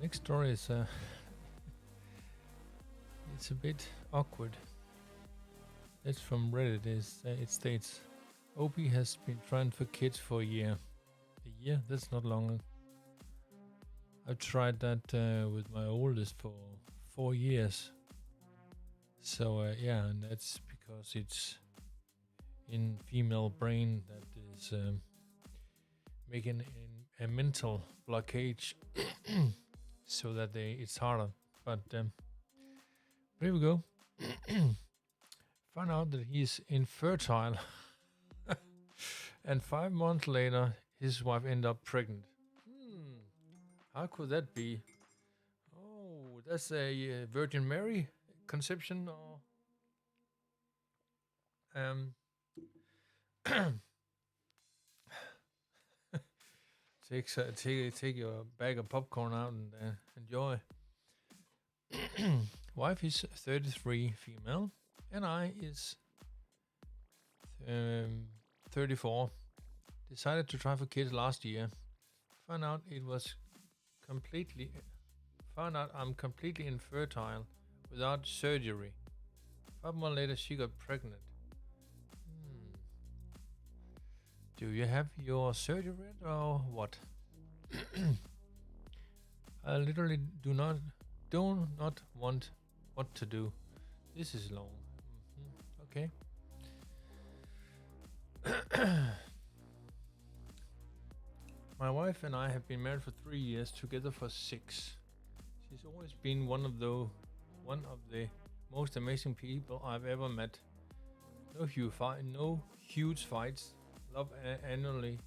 Next story is it's a bit awkward. It's from Reddit. It states, Opie has been trying for kids for a year. A year? That's not long. I've tried that with my oldest for 4 years. So yeah, and that's because it's in female brain that is making a mental blockage, so that it's harder. But here we go. Found out that he's infertile, and 5 months later, his wife ended up pregnant. How could that be? Oh, that's a Virgin Mary conception, or take your bag of popcorn out and enjoy. Wife is 33, female, and I is 34. Decided to try for kids last year. Found out I'm completely infertile without surgery. 5 months later, she got pregnant. Do you have your surgery or what? I literally do not want what to do. This is long. Okay. My wife and I have been married for 3 years, together for 6. She's always been one of the most amazing people I've ever met. No huge fights. Love annually.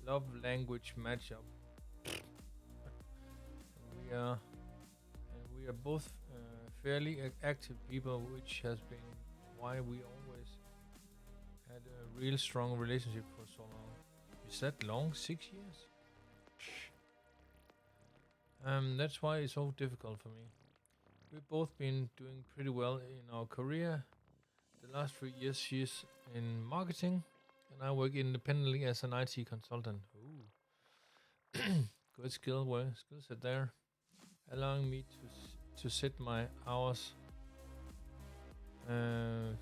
Love language matchup. We are both fairly active people, which has been why we always had a real strong relationship for so long. Is that long? 6 years? That's why it's so difficult for me. We've both been doing pretty well in our career. The last 3 years she's in marketing, and I work independently as an IT consultant. Ooh. Good skill set there, allowing me to set my hours and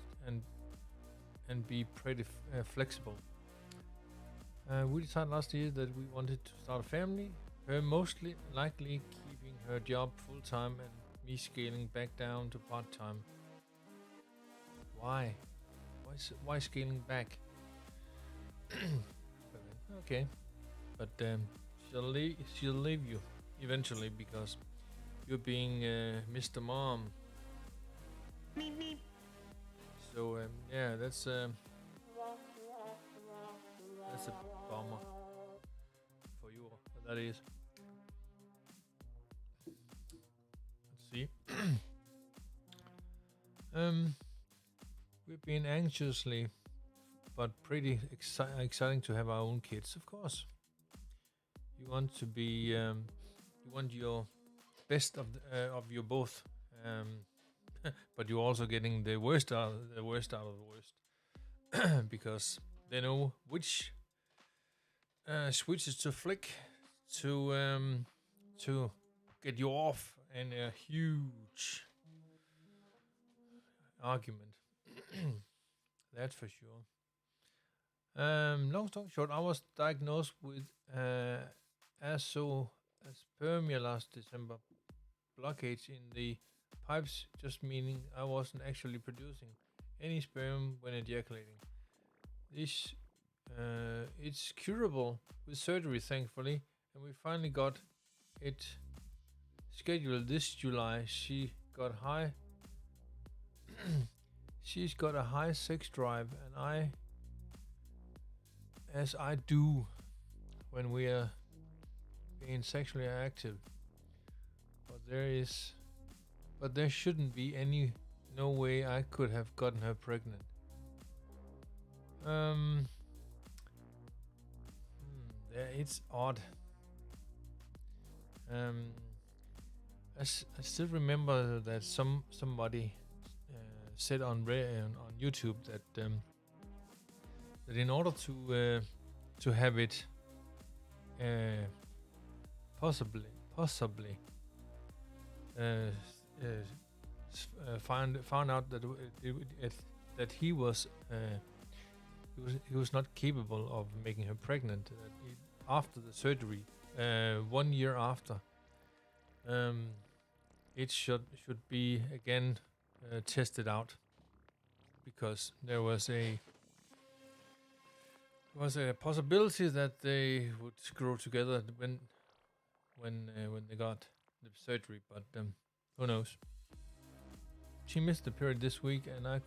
be pretty flexible. We decided last year that we wanted to start a family, her mostly likely keeping her job full-time and me scaling back down to part-time. Why? Why scaling back? Okay, but she'll leave you eventually because you're being Mr. Mom. So yeah, that's a bummer for you. That is. Let's see. We've been anxiously, but pretty exciting to have our own kids. Of course, you want to be, you want your best of you both, but you're also getting the worst out of the worst, because they know which switches to flick to get you off in a huge argument. That's for sure. Long story short, I was diagnosed with azoospermia last December. Blockage in the pipes, just meaning I wasn't actually producing any sperm when ejaculating. This it's curable with surgery, thankfully, and we finally got it scheduled this July. She's got a high sex drive, and as I do when we are being sexually active. But there shouldn't be no way I could have gotten her pregnant. It's odd. I still remember that somebody said on YouTube that in order to have it possibly uh, found out that that he was not capable of making her pregnant after the surgery. 1 year after, um, it should be again tested out because there was a possibility that they would grow together when they got the surgery, but who knows? She missed the period this week, and I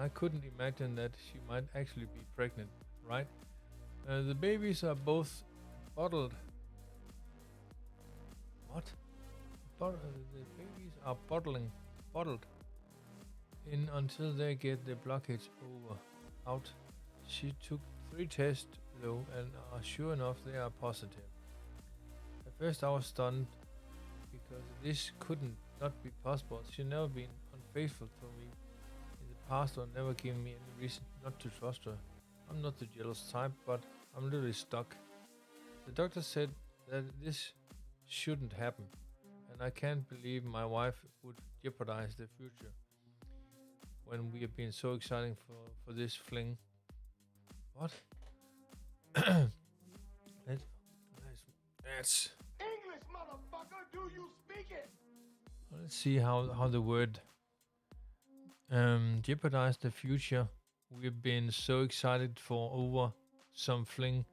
couldn't imagine that she might actually be pregnant, right? The babies are both bottled. What? The babies are bottled in until they get the blockage out. She took 3 tests though, and sure enough, they are positive. At first, I was stunned because this couldn't not be possible. She'd never been unfaithful to me in the past or never given me any reason not to trust her. I'm not the jealous type, but I'm literally stuck. The doctor said that this shouldn't happen, and I can't believe my wife would jeopardize the future when we have been so exciting for this fling. What? That's English, motherfucker, do you speak it? Let's see how the word jeopardize the future. We've been so excited for over some fling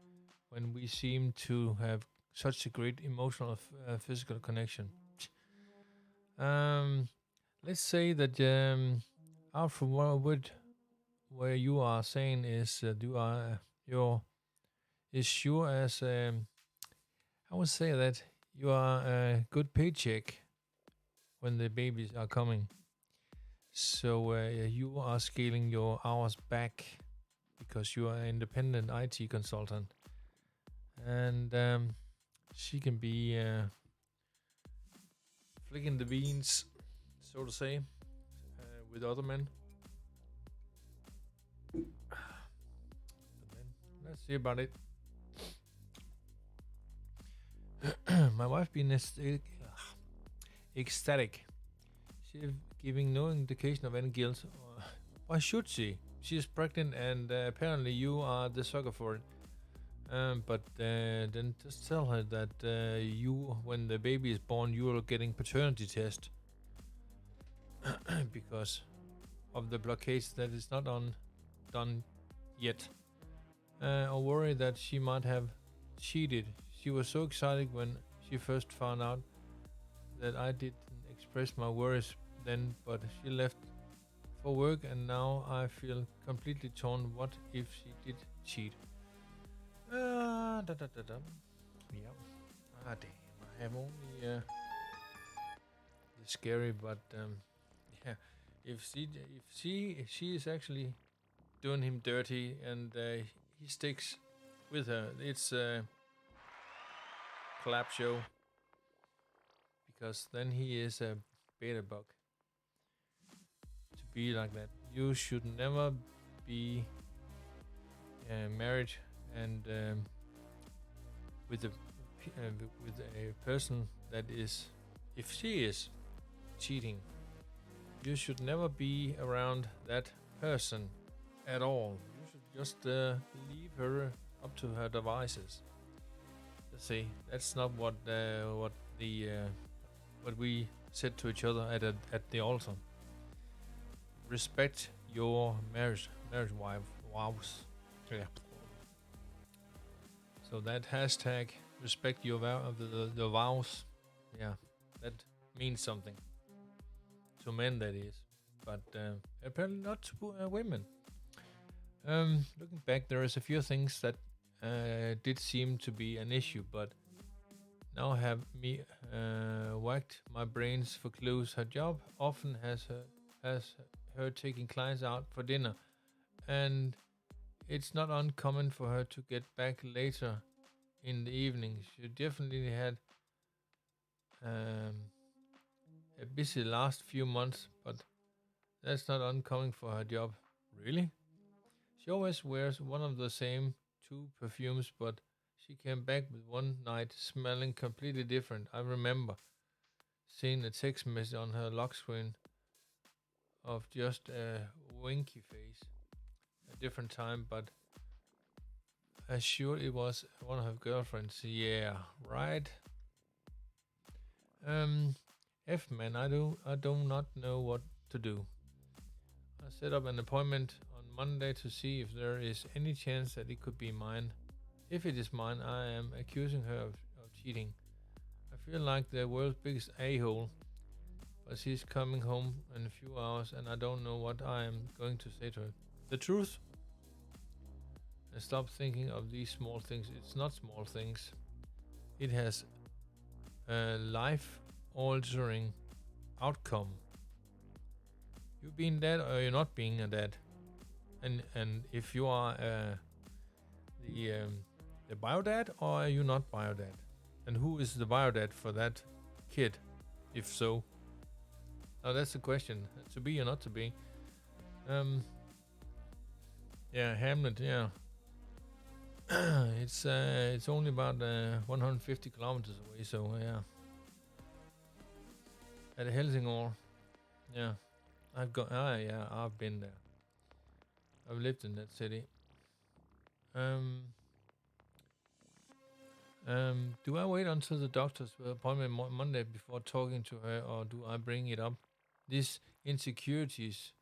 when we seem to have such a great emotional physical connection. Let's say that after what where you are saying is you are your is sure as I would say that you are a good paycheck when the babies are coming. So you are scaling your hours back because you are an independent IT consultant, and she can be flicking the beans, so to say, with other men. But then let's see about it. My wife been ecstatic. She's giving no indication of any guilt. Why should she? She is pregnant, and apparently you are the sucker for it. But then just tell her that you, when the baby is born, you are getting paternity test because of the blockage that is not done yet. Or worry that she might have cheated. She was so excited when she first found out that I didn't express my worries then, but she left for work, and now I feel completely torn. What if she did cheat? Yeah. Damn. I have only it's scary, but yeah. If she is actually doing him dirty, and he sticks with her, it's a collab show, because then he is a beta bug to be like that. You should never be married and with a person that is, if she is cheating, you should never be around that person at all. You should just leave her up to her devices. Let's see, that's not what we said to each other at the altar. Respect your marriage vows. Yeah. So that hashtag respect your the vows. Yeah, that means something to men, that is, but apparently not to women. Looking back, there is a few things that did seem to be an issue, but now have me whacked my brains for clues. Her job often has her taking clients out for dinner, and it's not uncommon for her to get back later in the evening. She definitely had a busy last few months, but that's not uncommon for her job. Really? She always wears one of the same 2 perfumes, but She came back with one night smelling completely different. I remember seeing a text message on her lock screen of just a winky face. A different time, but sure it was one of her girlfriends. Yeah, right. Um, F man, I do not know what to do. I set up an appointment on Monday to see if there is any chance that it could be mine. If it is mine, I am accusing her of cheating. I feel like the world's biggest a-hole, but she's coming home in a few hours and I don't know what I am going to say to her. The truth? And stop thinking of these small things. It's not small things. It has a life-altering outcome. You being dead or you're not being a dad. And if you are the biodad or are you not biodad? And who is the biodad for that kid? If so. Now that's the question. To be or not to be. Yeah, Hamlet, yeah. It's only about 150 kilometers away, so yeah. At Helsingør. Yeah. I've been there. I've lived in that city. Do I wait until the doctor's appointment Monday before talking to her, or do I bring it up? These insecurities.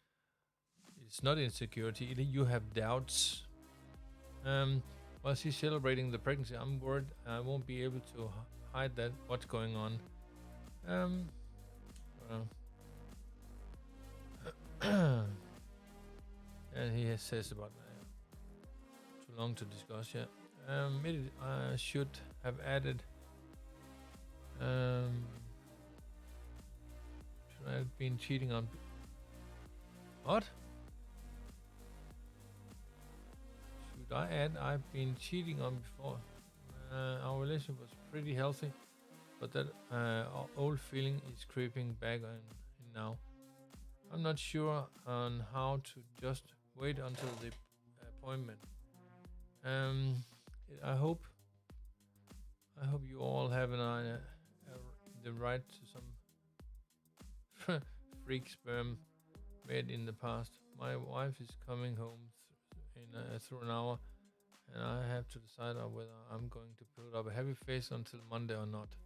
It's not insecurity. You have doubts. While she's celebrating the pregnancy, I'm worried I won't be able to hide that. What's going on? Well, and he says about too long to discuss. Yeah. Maybe I should have added. Should I have been cheating on? What? Should I add? I've been cheating on before. Our relationship was pretty healthy, but that old feeling is creeping back in now. I'm not sure on how to just wait until the appointment. I hope you all have the right to some freak sperm made in the past. My wife is coming home through an hour, and I have to decide on whether I'm going to put up a happy face until Monday or not.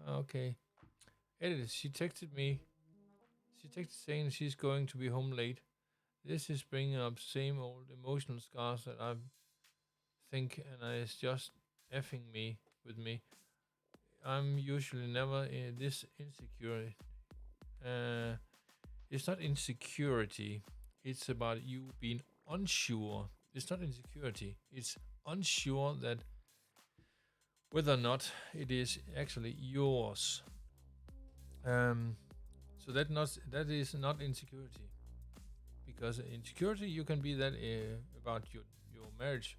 Okay. Edit. She texted me. She texted saying she's going to be home late. This is bringing up same old emotional scars that I think, and it's just effing me with me. I'm usually never this insecure. It's not insecurity. It's about you being unsure. It's not insecurity. It's unsure that whether or not it is actually yours. So that is not insecurity, because insecurity you can be that about your marriage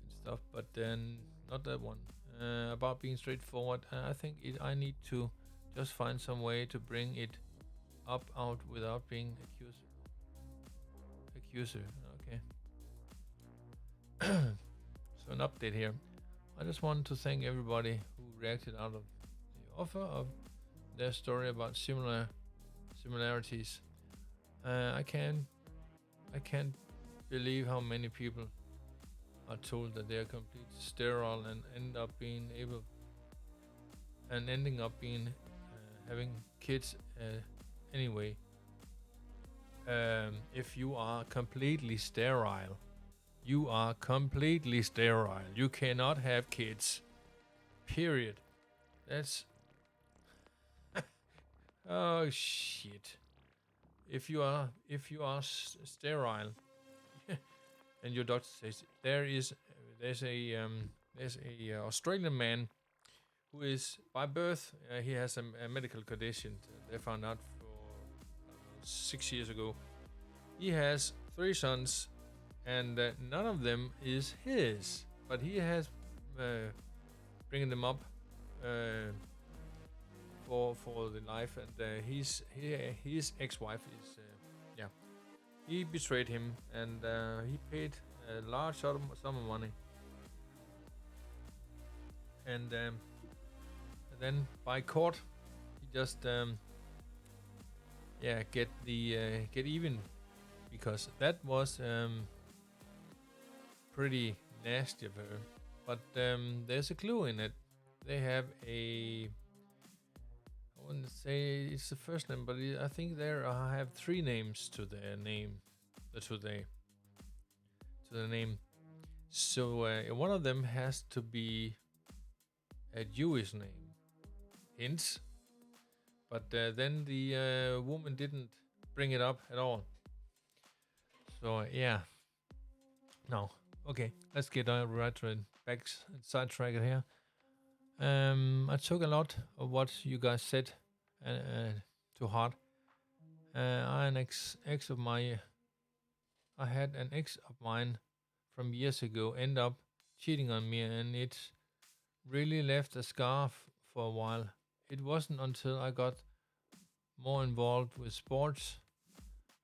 and stuff, but then not that one. About being straightforward, I think I need to just find some way to bring it up out without being accuser. Okay. So an update here. I just want to thank everybody who reacted out of the offer of their story about similarities. I can't believe how many people are told that they are completely sterile and ending up being having kids anyway. If you are completely sterile, you are completely sterile. You cannot have kids. Period. That's oh shit. If you are sterile, and your doctor says there's a Australian man who is by birth he has a medical condition they found out for 6 years ago. He has 3 sons, and none of them is his, but he has bringing them up for the life, and his ex-wife is yeah, he betrayed him, and he paid a large sum of money. And then by court, he just yeah, get even, because that was pretty nasty of her. But there's a clue in it. They have a, I wouldn't say it's the first name, but I think there I have three names to their name, to the name. So one of them has to be a Jewish name, hence. But then the woman didn't bring it up at all. So yeah, no. Okay, let's get right to it. Back sidetrack it here. I took a lot of what you guys said to heart. I had an ex of mine from years ago end up cheating on me, and it really left a scar for a while. It wasn't until I got more involved with sports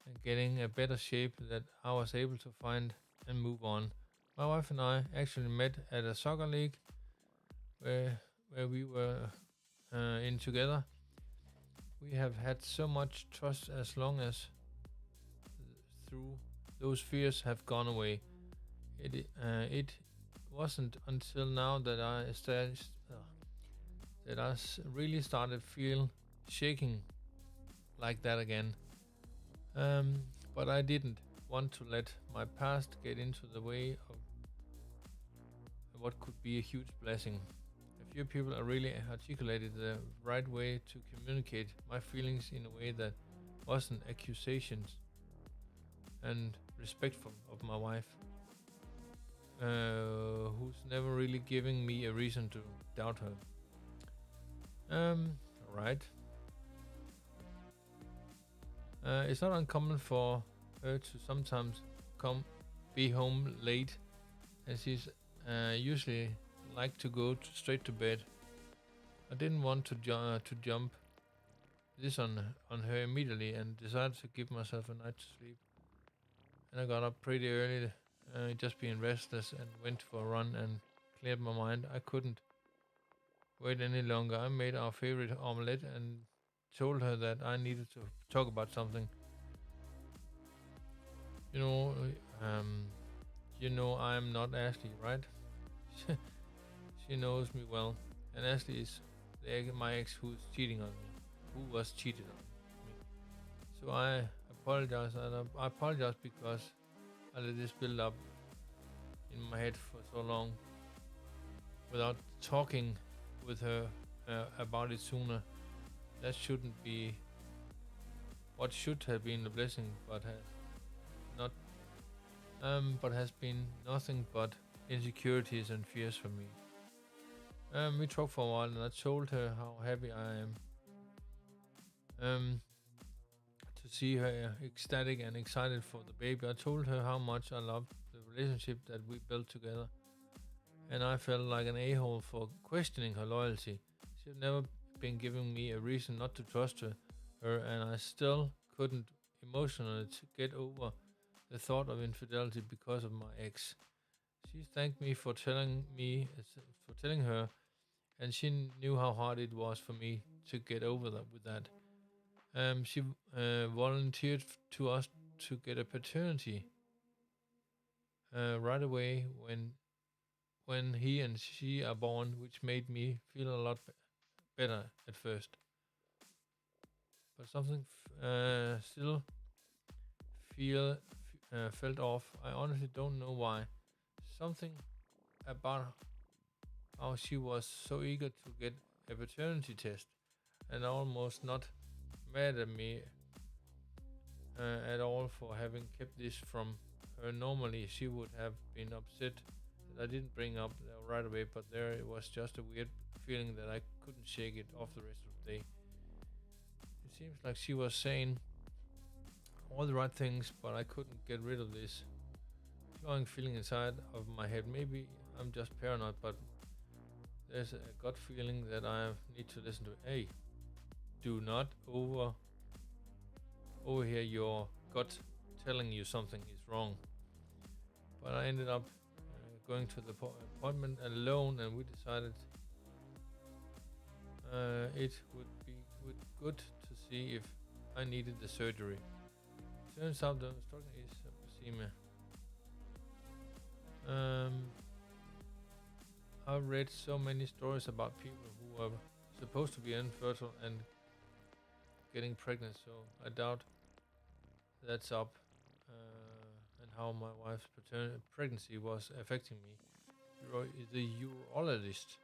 and getting a better shape that I was able to find and move on. My wife and I actually met at a soccer league where we were in together. We have had so much trust as long as through those fears have gone away. It wasn't until now that really started feel shaking like that again. But I didn't want to let my past get into the way of what could be a huge blessing. A few people are really articulated the right way to communicate my feelings in a way that wasn't accusations and respectful of my wife, who's never really giving me a reason to doubt her. Right. It's not uncommon for her to sometimes be home late, and she's usually like to go straight to bed. I didn't want to jump this on her immediately, and decided to give myself a night to sleep. And I got up pretty early, just being restless, and went for a run and cleared my mind. I couldn't wait any longer. I made our favorite omelette and told her that I needed to talk about something. You know, I'm not Ashley, right? She knows me well, and Ashley is my ex who was cheated on me. So I apologize, and I apologize because I let this build up in my head for so long without talking with her about it sooner. That shouldn't be what should have been a blessing, but has not, but has been nothing but insecurities and fears for me. We talked for a while, and I told her how happy I am to see her ecstatic and excited for the baby. I told her how much I loved the relationship that we built together, and I felt like an a-hole for questioning her loyalty. She had never been giving me a reason not to trust her, and I still couldn't emotionally get over the thought of infidelity because of my ex. She thanked me for telling her, and she knew how hard it was for me to get over that. She volunteered to us to get a paternity right away when he and she are born, which made me feel a lot better at first. But something still felt off. I honestly don't know why. Something about how she was so eager to get a paternity test, and almost not mad at me at all for having kept this from her. Normally, she would have been upset that I didn't bring up right away, but there it was just a weird feeling that I couldn't shake it off the rest of the day. It seems like she was saying all the right things, but I couldn't get rid of this clawing feeling inside of my head. Maybe I'm just paranoid, but there's a gut feeling that I need to listen to. Hey, do not overhear your gut telling you something is wrong. But I ended up going to the appointment alone, and we decided it would be good to see if I needed the surgery. Turns out the struggle is emphysema. I've read so many stories about people who are supposed to be infertile and getting pregnant, so I doubt that's up. And how my wife's pregnancy was affecting me. The urologist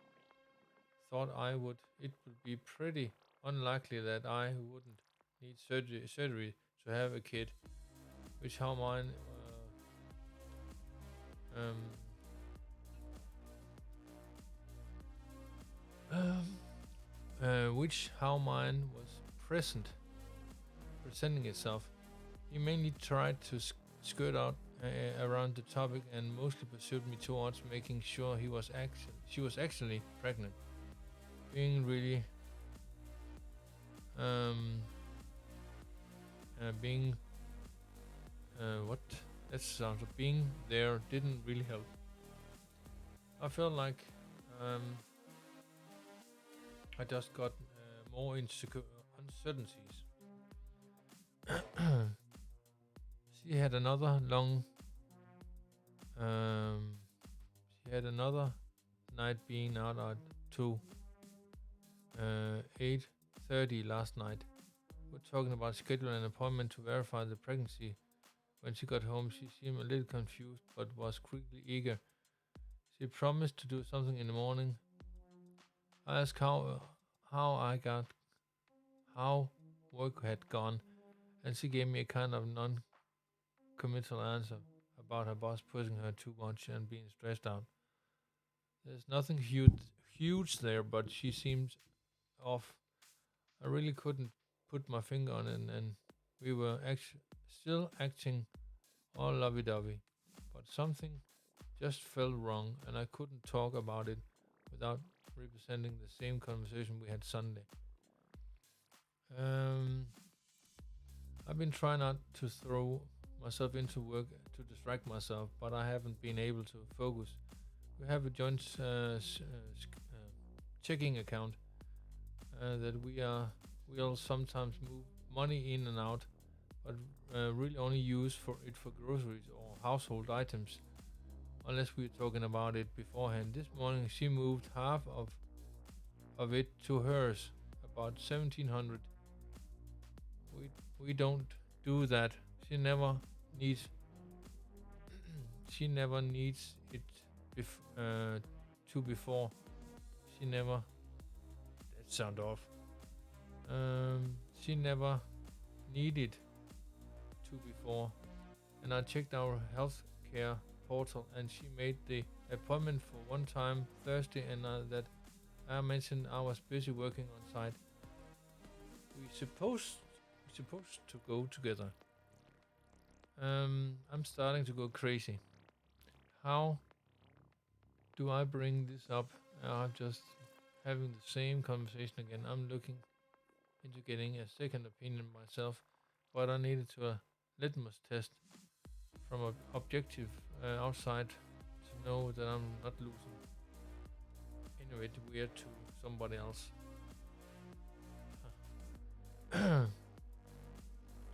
thought it would be pretty unlikely that I wouldn't need surgery to have a kid, which how mine which how mine was presenting itself. He mainly tried to skirt out around the topic and mostly pursued me towards making sure she was actually pregnant, being really being what that sounds of being there didn't really help. I felt like I just got more uncertainties. She had another night being out at 8:30 last night. We're talking about scheduling an appointment to verify the pregnancy. When she got home, she seemed a little confused, but was quickly eager. She promised to do something in the morning. I asked how work had gone, and she gave me a kind of non-committal answer about her boss pushing her too much and being stressed out. There's nothing huge there, but she seems off. I really couldn't put my finger on it, and we were still acting all lovey-dovey, but something just felt wrong, and I couldn't talk about it without representing the same conversation we had Sunday. I've been trying not to throw myself into work to distract myself, but I haven't been able to focus. We have a joint checking account that we'll sometimes move money in and out, but really only use for groceries or household items, unless we're talking about it beforehand. This morning she moved half of it to hers, about 1,700. We don't do that. She never needs it to before. She never. That sound off. She never needed to before, and I checked our healthcare portal, and she made the appointment for one time Thursday, and that I mentioned I was busy working on site. We supposed to go together. I'm starting to go crazy. How do I bring this up? I'm just having the same conversation again. I'm looking into getting a second opinion myself, but I needed to a litmus test from an objective outside to know that I'm not losing anyway it's weird to somebody else.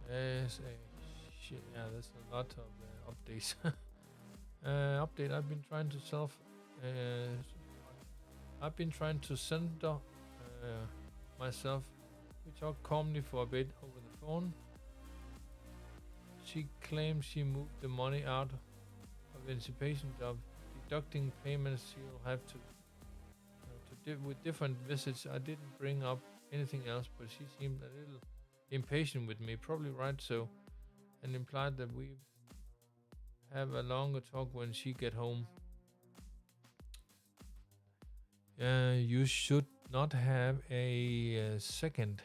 There's a lot of updates. Update. I've been trying to center myself. We talked calmly for a bit over the phone. She claims she moved the money out of anticipation job, deducting payments she'll have to with different visits. I didn't bring up anything else, but she seemed a little impatient with me, probably right so, and implied that we have a longer talk when she get home. You should not have a second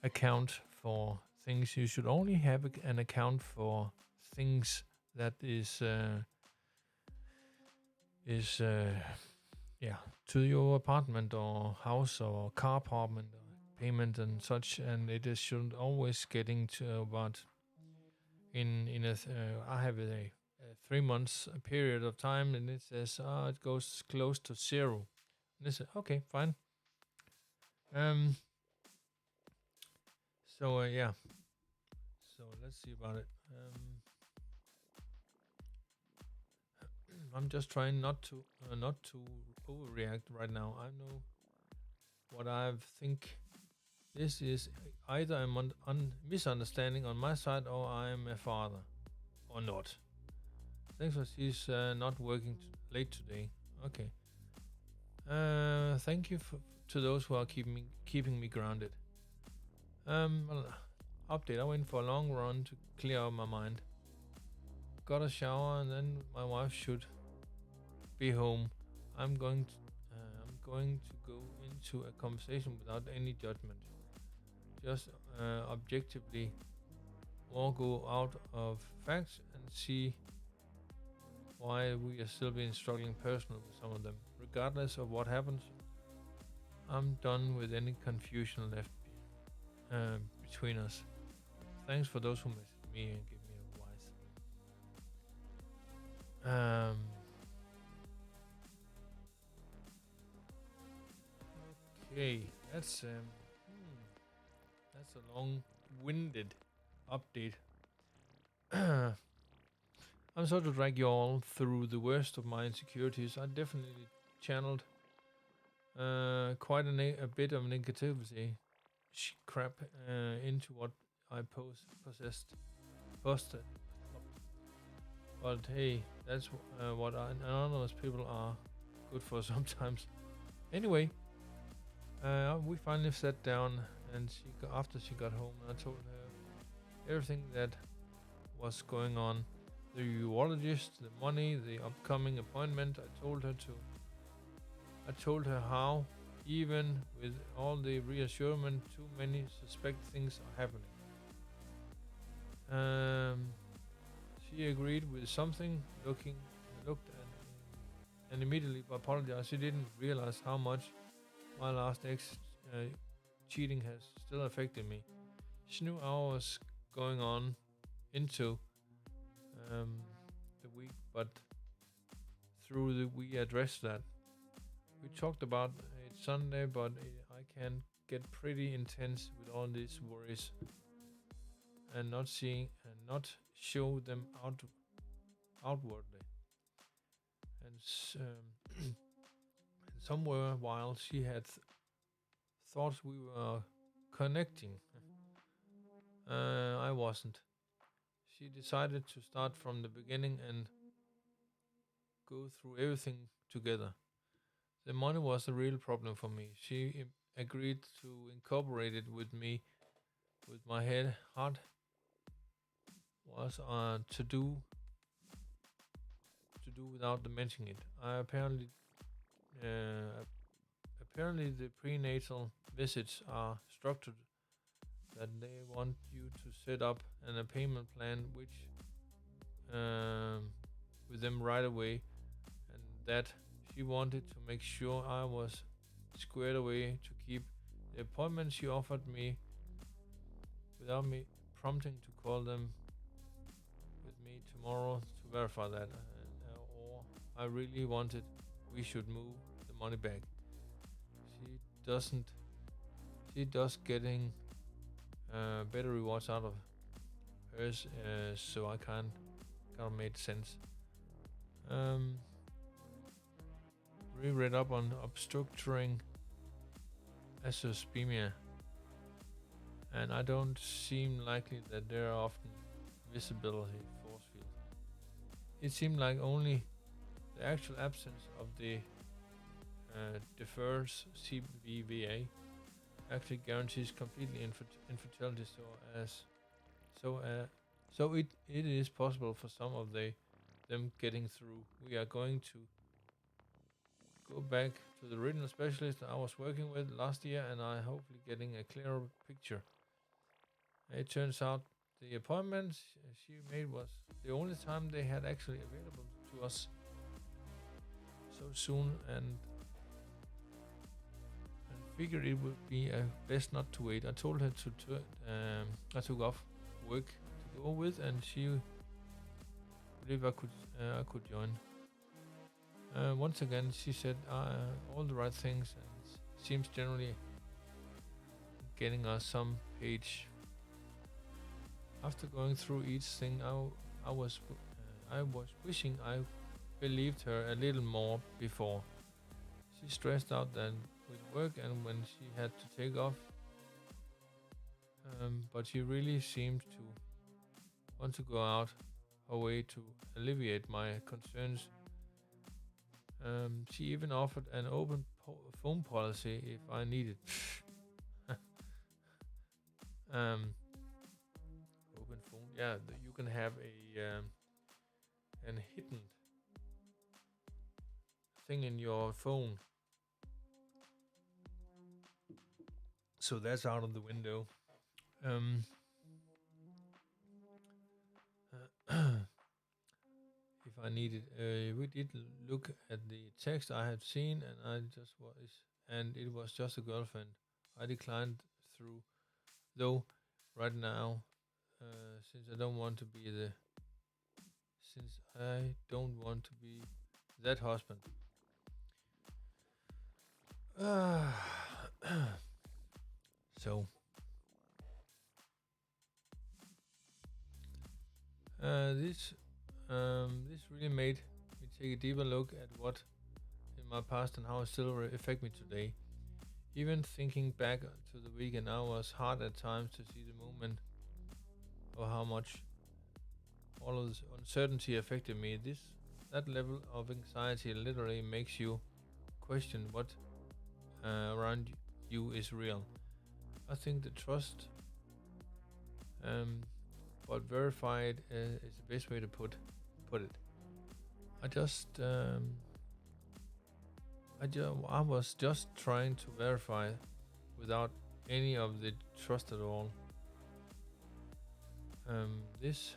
account for things. You should only have an account for things that is to your apartment or house or car apartment or payment and such, and it is should always getting to about in a I have a 3 months period of time, and it says it goes close to zero. And I said okay, fine. Um. So yeah. So let's see about it. I'm just trying not to overreact right now. I know what I think. This is either a misunderstanding on my side, or I am a father, or not. Thanks for she's not working late today. Okay. Thank you to those who are keeping me grounded. Well, update. I went for a long run to clear out my mind. Got a shower, and then my wife should be home. I'm going to go into a conversation without any judgment. Just objectively, or go out of facts and see why we are still being struggling personally with some of them. Regardless of what happens, I'm done with any confusion left between us. Thanks for those who message me and give me advice. Okay, that's a long-winded update. I'm sorry to drag you all through the worst of my insecurities. I definitely channeled quite a bit of negativity crap into what I posted. But hey, that's what anonymous people are good for sometimes. Anyway, we finally sat down, and after she got home, I told her everything that was going on. The urologist, the money, the upcoming appointment. I told her how, even with all the reassurance, too many suspect things are happening. She agreed with something, looked and immediately apologized. She didn't realize how much my last ex cheating has still affected me. She knew I was going on into the week, but we addressed that. We talked about it Sunday, but I can get pretty intense with all these worries and not show them outwardly. And somewhere while she had thought we were connecting, I wasn't. She decided to start from the beginning and go through everything together. The money was the real problem for me. She agreed to incorporate it with me, with my heart was to do without mentioning it. Apparently the prenatal visits are structured that they want you to set up a payment plan which with them right away, and that she wanted to make sure I was squared away to keep the appointment she offered me without me prompting to call them with me tomorrow to verify that, or I really wanted we should move the money back. She does getting better rewards out of hers, so I can't made sense. We read up on obstructing azoospermia, and I don't seem likely that there are often visibility force field. It seemed like only the actual absence of the defers CBVA actually guarantees completely infertility. So it is possible for some of them getting through. We are going to go back to the original specialist I was working with last year, and I hopefully getting a clearer picture. It turns out the appointment she made was the only time they had actually available to us so soon, and figured it would be best not to wait. I told her I took off work to go with, and she believed I could join. Once again, she said all the right things, and seems generally getting us some page. After going through each thing, I was wishing I believed her a little more before. She stressed out then with work and when she had to take off, but she really seemed to want to go out her way to alleviate my concerns. She even offered an open phone policy if I needed. Open phone, yeah. You can have an hidden thing in your phone, so that's out of the window. If I needed, we did look at the text I had seen, and it was just a girlfriend. I declined through, though, right now, since I don't want to be that husband. So, this really made me take a deeper look at what in my past and how it still affect me today. Even thinking back to the weekend, I was hard at times to see the moment of how much all of this uncertainty affected me. That level of anxiety literally makes you question what around you is real. I think the trust, but verified is the best way to put it. I was just trying to verify without any of the trust at all. This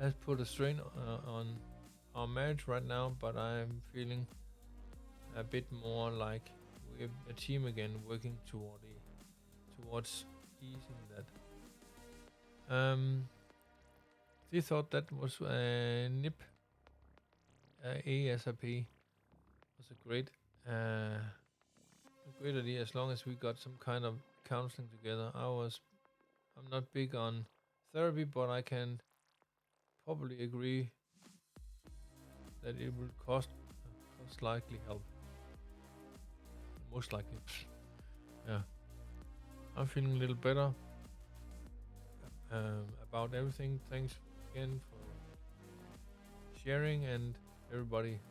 has put a strain on our marriage right now, but I'm feeling a bit more like we're a team again, working towards easing that. They thought that was a nip ASAP was a great idea as long as we got some kind of counseling together. I'm not big on therapy, but I can probably agree that it will cost likely help. Most likely. Yeah. I'm feeling a little better about everything. Thanks again for sharing, and everybody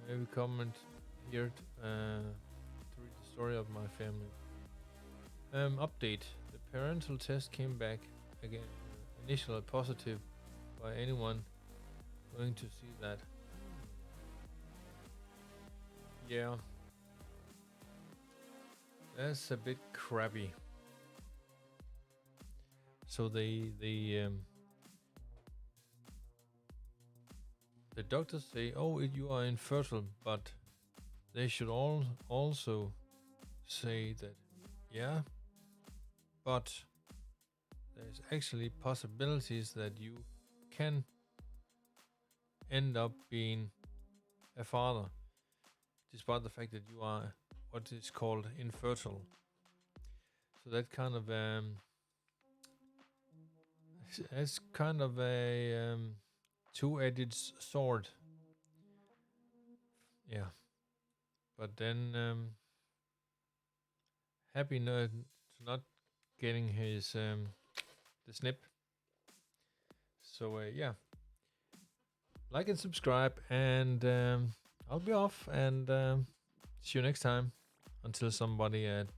every comment here to read the story of my family. Update: the parental test came back again, initial positive by anyone going to see that. Yeah, that's a bit crappy. So the doctors say, "Oh, you are infertile," but they should also say that, yeah, but there's actually possibilities that you can end up being a father, despite the fact that you are what is called infertile. So that kind of it's kind of a two-edged sword. Yeah, but then happy not getting his the snip. So yeah, like and subscribe, and I'll be off, and see you next time. Until somebody at